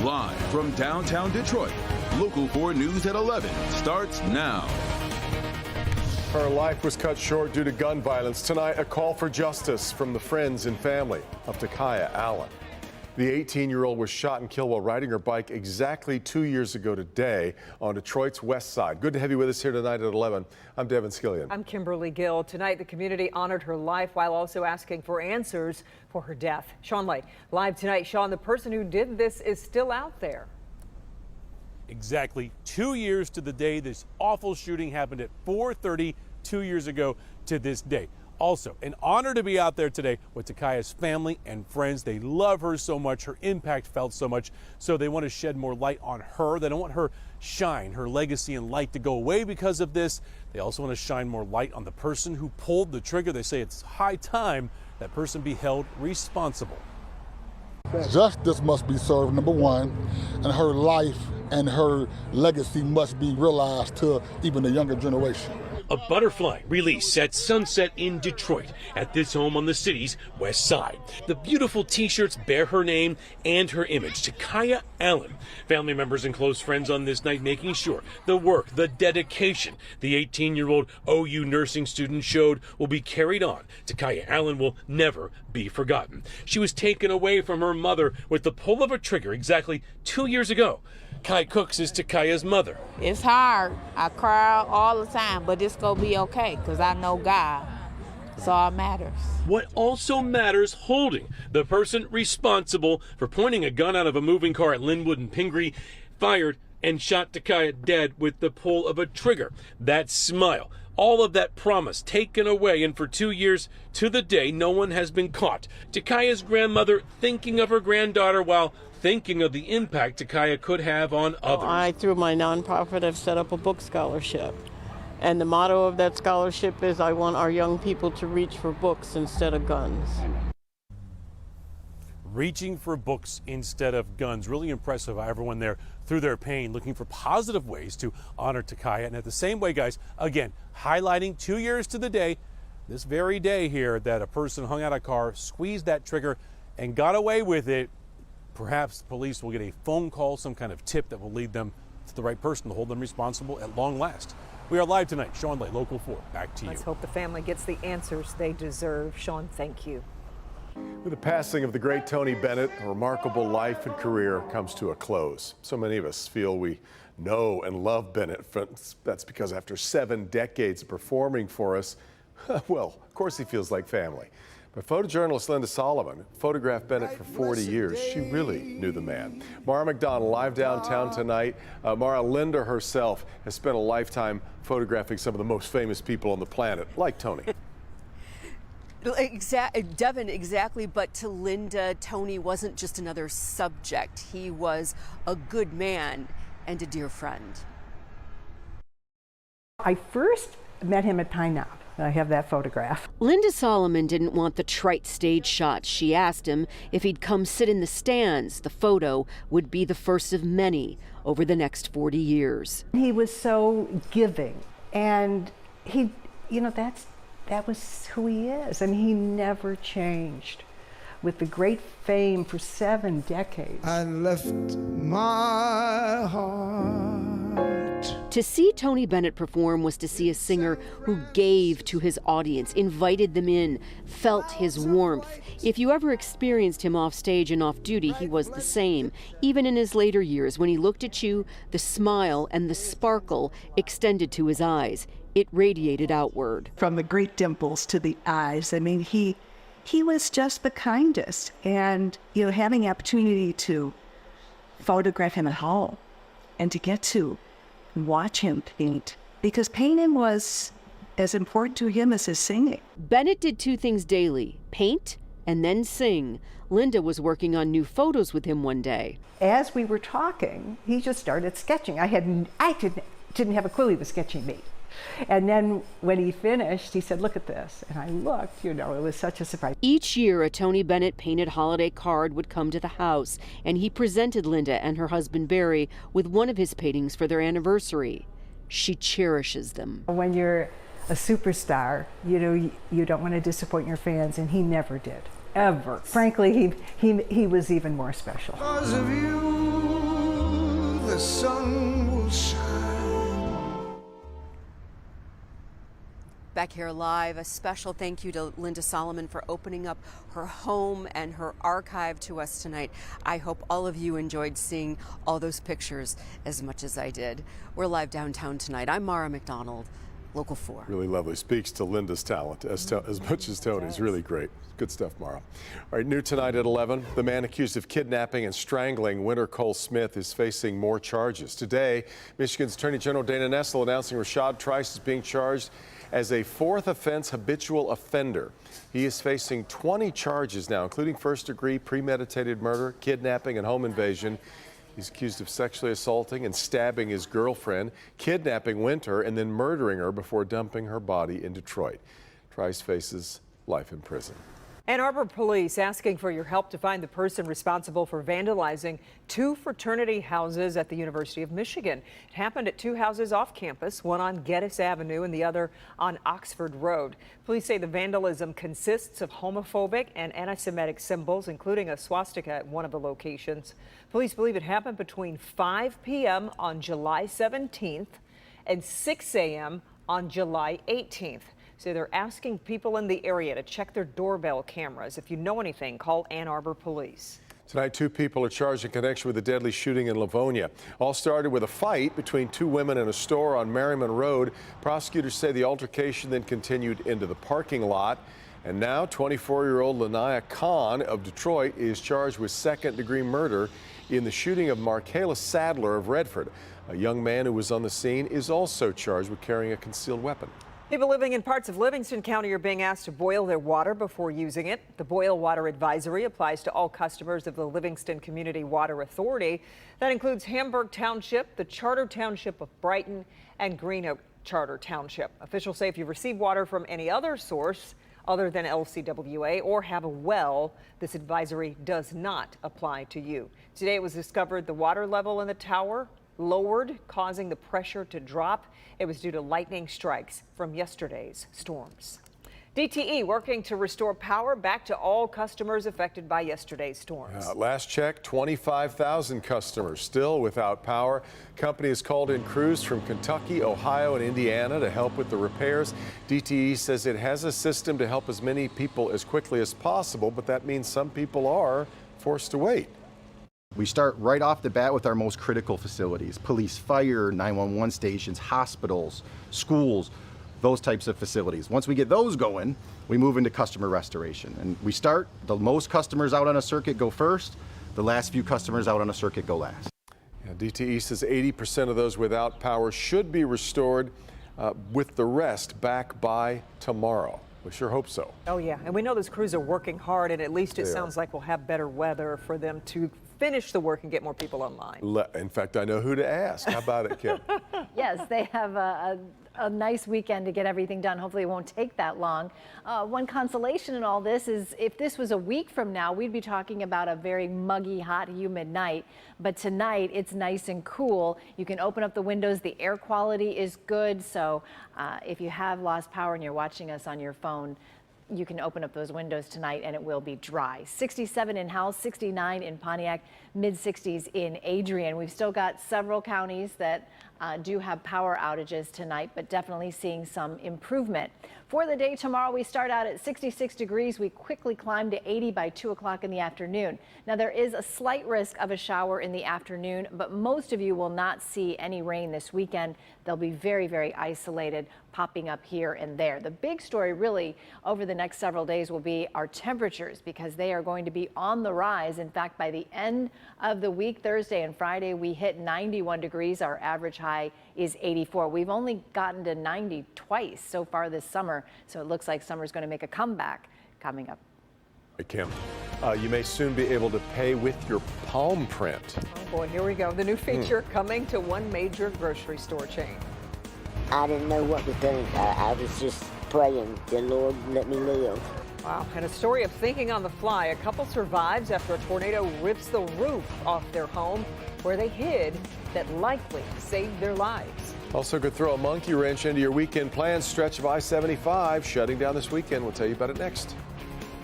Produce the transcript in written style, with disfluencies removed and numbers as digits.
Live from downtown Detroit, Local 4 News at 11 starts now. Her life was cut short due to gun violence. Tonight, a call for justice from the friends and family of Takaya Allen. The 18-year-old was shot and killed while riding her bike exactly 2 years ago today on Detroit's west side. Good to have you with us here tonight at 11. I'm Devin Skillian. I'm Kimberly Gill. Tonight, the community honored her life while also asking for answers for her death. Sean Lay, live tonight. Sean, the person who did this is still out there. Exactly 2 years to the day this awful shooting happened at 4:30 2 years ago to this day. Also, an honor to be out there today with Takaya's family and friends. They love her so much. Her impact felt so much. So they want to shed more light on her. They don't want her shine, her legacy and light to go away because of this. They also want to shine more light on the person who pulled the trigger. They say it's high time that person be held responsible. Justice must be served, number one, and her life and her legacy must be realized to even the younger generation. A butterfly release at sunset in Detroit at this home on the city's west side. The beautiful t-shirts bear her name and her image, Takaya Allen. Family members and close friends on this night making sure the work, the dedication the 18-year-old OU nursing student showed will be carried on. Takaya Allen will never be forgotten. She was taken away from her mother with the pull of a trigger exactly 2 years ago. Kai Cooks is Takaya's mother. It's hard. I cry all the time, but it's going to be okay because I know God. It's all matters. What also matters, holding the person responsible for pointing a gun out of a moving car at Linwood and Pingree, fired and shot Takaya dead with the pull of a trigger. That smile, all of that promise taken away, and for 2 years to the day, no one has been caught. Takaya's grandmother thinking of her granddaughter while thinking of the impact Takaya could have on others. I, through my nonprofit, have set up a book scholarship. And the motto of that scholarship is, I want our young people to reach for books instead of guns. Reaching for books instead of guns. Really impressive how everyone there, through their pain, looking for positive ways to honor Takaya. And at the same way, guys, again, highlighting 2 years to the day, this very day here, that a person hung out a car, squeezed that trigger, and got away with it. Perhaps police will get a phone call, some kind of tip that will lead them to the right person to hold them responsible at long last. We are live tonight. Sean Lay, Local 4, back to you. Let's hope the family gets the answers they deserve. Sean, thank you. With the passing of the great Tony Bennett, a remarkable life and career comes to a close. So many of us feel we know and love Bennett. That's because after 7 decades of performing for us, well, of course he feels like family. But photojournalist Linda Solomon photographed Bennett for 40 years. She really knew the man. Mara McDonald live downtown tonight. Mara, Linda herself has spent a lifetime photographing some of the most famous people on the planet, like Tony. Devin, exactly. But to Linda, Tony wasn't just another subject. He was a good man and a dear friend. I first met him at Pine Knob. I have that photograph. Linda Solomon didn't want the trite stage shots. She asked him if he'd come sit in the stands. The photo would be the first of many over the next 40 years. He was so giving, and he, you know, that was who he is. I mean, he never changed. With the great fame for 7 decades. I left my heart. To see Tony Bennett perform was to see a singer who gave to his audience, invited them in, felt his warmth. If you ever experienced him off stage and off duty, he was the same. Even in his later years, when he looked at you, the smile and the sparkle extended to his eyes. It radiated outward. From the great dimples to the eyes, I mean, he was just the kindest. And, you know, having the opportunity to photograph him at home and to get to watch him paint, because painting was as important to him as his singing. Bennett did 2 things daily, paint and then sing. Linda was working on new photos with him one day. As we were talking, he just started sketching. I didn't have a clue he was sketching me. And then when he finished, he said, look at this. And I looked, you know, it was such a surprise. Each year, a Tony Bennett painted holiday card would come to the house, and he presented Linda and her husband Barry with one of his paintings for their anniversary. She cherishes them. When you're a superstar, you know, you don't want to disappoint your fans, and he never did, ever. Frankly, he was even more special. 'Cause of you. the sun will shine. Back here live, a special thank you to Linda Solomon for opening up her home and her archive to us tonight. I hope all of you enjoyed seeing all those pictures as much as I did. We're live downtown tonight. I'm Mara McDonald, Local 4. Really lovely. Speaks to Linda's talent as much as Tony's. Really great. Good stuff, Mara. All right, new tonight at 11. The man accused of kidnapping and strangling Winter Cole Smith is facing more charges. Today, Michigan's Attorney General Dana Nessel announcing Rashad Trice is being charged as a fourth offense habitual offender. He is facing 20 charges now, including first-degree premeditated murder, kidnapping, and home invasion. He's accused of sexually assaulting and stabbing his girlfriend, kidnapping Winter, and then murdering her before dumping her body in Detroit. Trice faces life in prison. Ann Arbor police asking for your help to find the person responsible for vandalizing 2 fraternity houses at the University of Michigan. It happened at 2 houses off campus, one on Geddes Avenue and the other on Oxford Road. Police say the vandalism consists of homophobic and anti-Semitic symbols, including a swastika at one of the locations. Police believe it happened between 5 p.m. on July 17th and 6 a.m. on July 18th. So they're asking people in the area to check their doorbell cameras. If you know anything, call Ann Arbor Police. Tonight, 2 people are charged in connection with the deadly shooting in Livonia. All started with a fight between 2 women in a store on Merriman Road. Prosecutors say the altercation then continued into the parking lot. And now 24-year-old Lanaya Khan of Detroit is charged with second-degree murder in the shooting of Markayla Sadler of Redford. A young man who was on the scene is also charged with carrying a concealed weapon. People living in parts of Livingston County are being asked to boil their water before using it. The boil water advisory applies to all customers of the Livingston Community Water Authority. That includes Hamburg Township, the Charter Township of Brighton, and Green Oak Charter Township. Officials say if you receive water from any other source other than LCWA or have a well, this advisory does not apply to you. Today it was discovered the water level in the tower lowered, causing the pressure to drop. It was due to lightning strikes from yesterday's storms. DTE working to restore power back to all customers affected by yesterday's storms. Last check, 25,000 customers still without power. Company has called in crews from Kentucky, Ohio, and Indiana to help with the repairs. DTE says it has a system to help as many people as quickly as possible, but that means some people are forced to wait. We start right off the bat with our most critical facilities: police, fire, 911 stations, hospitals, schools, those types of facilities. Once we get those going, we move into customer restoration. And we start, the most customers out on a circuit go first, the last few customers out on a circuit go last. Yeah, DTE says 80% of those without power should be restored, with the rest back by tomorrow. We sure hope so. Oh, yeah. And we know those crews are working hard, and at least it sounds like we'll have better weather for them to finish the work and get more people online. In fact, I know who to ask. How about it, Kim? Yes, they have a nice weekend to get everything done. Hopefully it won't take that long. One consolation in all this is if this was a week from now, we'd be talking about a very muggy, hot, humid night. But tonight, it's nice and cool. You can open up the windows. The air quality is good. So if you have lost power and you're watching us on your phone, you can open up those windows tonight and it will be dry. 67 in Howell, 69 in Pontiac, mid-60s in Adrian. We've still got several counties that do have power outages tonight, but definitely seeing some improvement. For the day tomorrow, we start out at 66 degrees. We quickly climb to 80 by 2 o'clock in the afternoon. Now, there is a slight risk of a shower in the afternoon, but most of you will not see any rain this weekend. They'll be very, very isolated, popping up here and there. The big story really over the next several days will be our temperatures, because they are going to be on the rise. In fact, by the end of the week, Thursday and Friday, we hit 91 degrees. Our average high is 84. We've only gotten to 90 twice so far this summer, so it looks like summer's going to make a comeback coming up. Hey, Kim, you may soon be able to pay with your palm print. Oh boy, here we go. The new feature coming to one major grocery store chain. I didn't know what to think. I was just praying, the Lord let me live. Wow, and a story of thinking on the fly. A couple survives after a tornado rips the roof off their home where they hid that likely saved their lives. Also could throw a monkey wrench into your weekend plans. Stretch of I-75 shutting down this weekend. We'll tell you about it next.